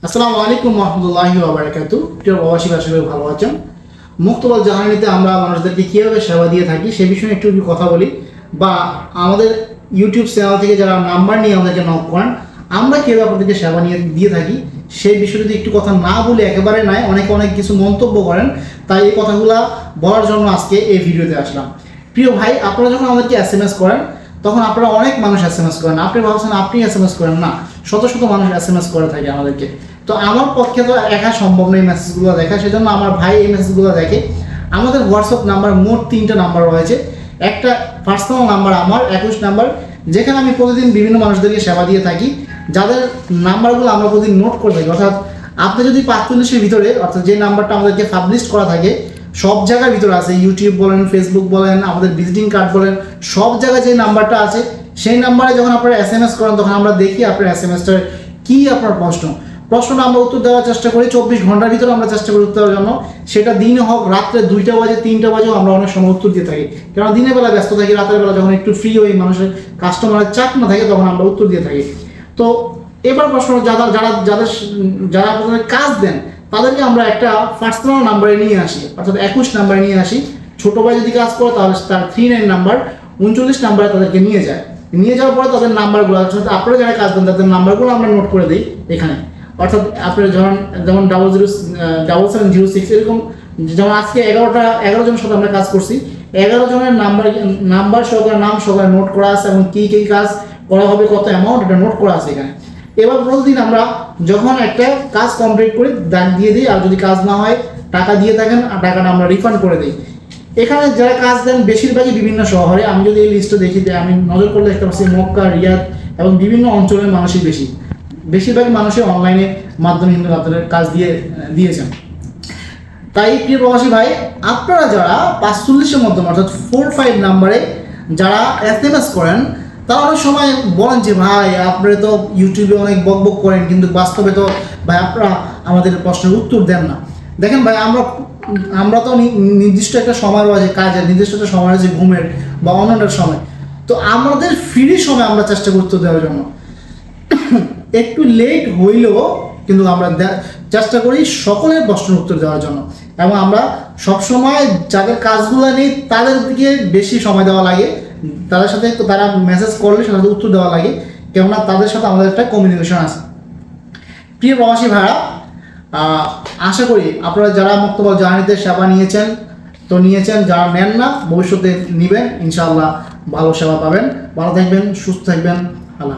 আসসালামু আলাইকুম রহমতুল্লাহি ওয়া বারাকাতুহু। প্রিয় প্রবাসী ভাই ভালো আছেন? মুক্তবল জাহানিতে আমরা মানুষদেরকে কীভাবে সেবা দিয়ে থাকি সে বিষয়ে একটু কথা বলি, বা আমাদের ইউটিউব চ্যানেল থেকে যারা নাম্বার নিয়ে আমাদেরকে নক করেন আমরা কীভাবে আপনাদেরকে সেবা নিয়ে দিয়ে থাকি সেই বিষয়ে যদি একটু কথা না বলে একেবারে নয়, অনেক কিছু মন্তব্য করেন, তাই এই কথাগুলো বলার জন্য আজকে এই ভিডিওতে আসলাম। প্রিয় ভাই, আপনারা যখন আমাদেরকে SMS করেন তখন আপনারা অনেক মানুষ SMS করেন, আপনি ভাবছেন আপনি SMS করেন না, শত মানুষ SMS করে থাকে আমাদেরকে। তো আমার পক্ষে তো একা সম্ভব নেই মেসেজগুলো দেখা, সেজন্য আমার ভাই এই মেসেজগুলো দেখে। আমাদের হোয়াটসঅ্যাপ নাম্বার মোট 3টা নাম্বার রয়েছে। একটা পার্সোনাল নাম্বার আমার 21 নাম্বার, যেখানে আমি প্রতিদিন বিভিন্ন মানুষদেরকে সেবা দিয়ে থাকি, যাদের নাম্বারগুলো আমরা প্রতিদিন নোট করে থাকি। অর্থাৎ আপনি যদি 45-এর ভিতরে, অর্থাৎ যে নাম্বারটা আমাদেরকে পাবলিশ করা থাকে সব জায়গার ভিতরে আছে, ইউটিউব বলেন, ফেসবুক বলেন, আমাদের ভিজিটিং কার্ড বলেন, সব জায়গায় যে নাম্বারটা আছে সেই নাম্বারে যখন আপনারা SMS করেন তখন আমরা দেখি আপনার SMSটার কী আপনার প্রশ্নটা আমরা উত্তর দেওয়ার চেষ্টা করি। 24 ঘন্টার ভিতরে আমরা চেষ্টা করি উত্তর দেওয়ার জন্য, সেটা দিনে হোক রাত্রে 2টা বাজে 3টা বাজেও আমরা অনেক সময় উত্তর দিয়ে থাকি, কারণ দিনের বেলা ব্যস্ত থাকি, রাতের বেলা যখন একটু ফ্রি হই, মানুষের কাস্টমারের চাপ না থাকে, তখন আমরা উত্তর দিয়ে থাকি। তো এবার প্রশ্ন, যারা আপনাদের কাজ দেন তাদেরকে আমরা একটা পার্সোনাল নাম্বারে নিয়ে আসি, অর্থাৎ 21 নাম্বারে নিয়ে আসি। ছোটো ভাই যদি কাজ করে তাহলে তার 39 নাম্বার 39 নাম্বারে তাদেরকে নিয়ে যাওয়ার পরে তাদের নাম্বারগুলো, অর্থাৎ আপনারা যারা কাজ দেন তাদের নাম্বারগুলো আমরা নোট করে দিই এখানে। অর্থাৎ আপনার যেমন 007706 এরকম, যেমন আজকে 11 জনের সাথে আমরা কাজ করছি, 11 জনের নাম্বার সহকারে নাম সহকারে নোট করা আছে, এবং কী কাজ করা হবে, কত অ্যামাউন্ট, এটা নোট করা আছে এখানে। এবার প্রতিদিন আমরা যখন একটা কাজ কমপ্লিট করি দাগ দিয়ে দিই, আর যদি কাজ না হয় টাকা দিয়ে থাকেন আর টাকাটা আমরা রিফান্ড করে দিই। এখানে যারা কাজ দেন বেশিরভাগই বিভিন্ন শহরে, আমি যদি এই লিস্টটা দেখি, আমি নজর করলে দেখতে পাচ্ছি মক্কা, রিয়াদ এবং বিভিন্ন অঞ্চলের মানুষই বেশিরভাগ মানুষই অনলাইনে মাধ্যমে কিন্তু আপনাদের কাজ দিয়েছেন। তাই প্রিয় প্রবাসী ভাই, আপনারা যারা 45-এর মধ্যে অর্থাৎ 45 নাম্বারে যারা SMS করেন তারা অনেক সময় বলেন যে ভাই আপনারা তো ইউটিউবে অনেক বকবক করেন, কিন্তু বাস্তবে তো ভাই আপনারা আমাদের প্রশ্নের উত্তর দেন না। দেখেন ভাই, আমরা তো নির্দিষ্ট একটা সময় রয়েছে কাজের, নির্দিষ্ট একটা সময় রয়েছে ঘুমের বা অন্যান্য সময়, তো আমাদের ফ্রি সময় আমরা চেষ্টা করি উত্তর দেওয়ার জন্য। একটু লেট হইলেও কিন্তু আমরা চেষ্টা করি সকলের প্রশ্নের উত্তর দেওয়ার জন্য, এবং আমরা সবসময় যাদের কাজগুলো নেই তাদের দিকে বেশি সময় দেওয়া লাগে, তাদের সাথে তারা মেসেজ করলে সাথে উত্তর দেওয়া লাগে, কেননা তাদের সাথে আমাদের একটা কমিউনিকেশন আছে। প্রিয় প্রবাসী ভাইরা, আশা করি আপনারা যারা মুক্তবল জাহানিতে সেবা নিয়েছেন, যারা নেন না ভবিষ্যতে নেবেন, ইনশাআল্লাহ ভালো সেবা পাবেন। ভালো থাকবেন, সুস্থ থাকবেন, আল্লাহ।